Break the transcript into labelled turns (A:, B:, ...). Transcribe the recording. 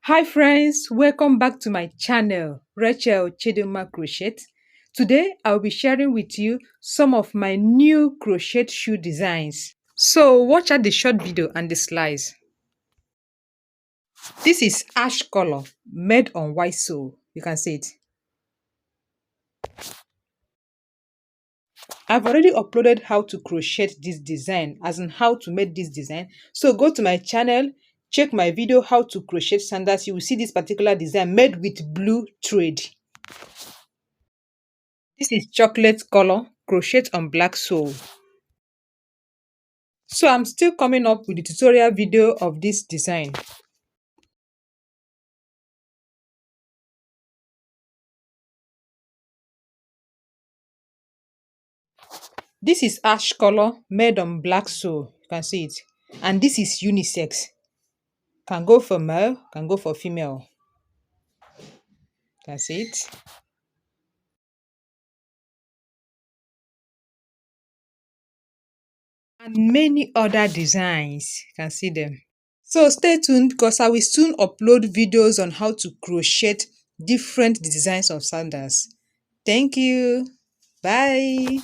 A: Hi friends, welcome back to my channel, Rachel Chidima Crochet. Today I'll be sharing with you some of my new crochet shoe designs. So watch out the short video and the slides. This is ash color made on white sole. You can see it. I've already uploaded how to crochet this design, as in how to make this design. So go to my channel, check my video how to crochet sandals. You will see this particular design made with blue thread. This is chocolate color, crochet on black sole. So I'm still coming up with the tutorial video of this design. This is ash color made on black sole. You can see it. And this is unisex. Can go for male, can go for female. You can see it. And many other designs. You can see them. So stay tuned because I will soon upload videos on how to crochet different designs of sandals. Thank you. Bye.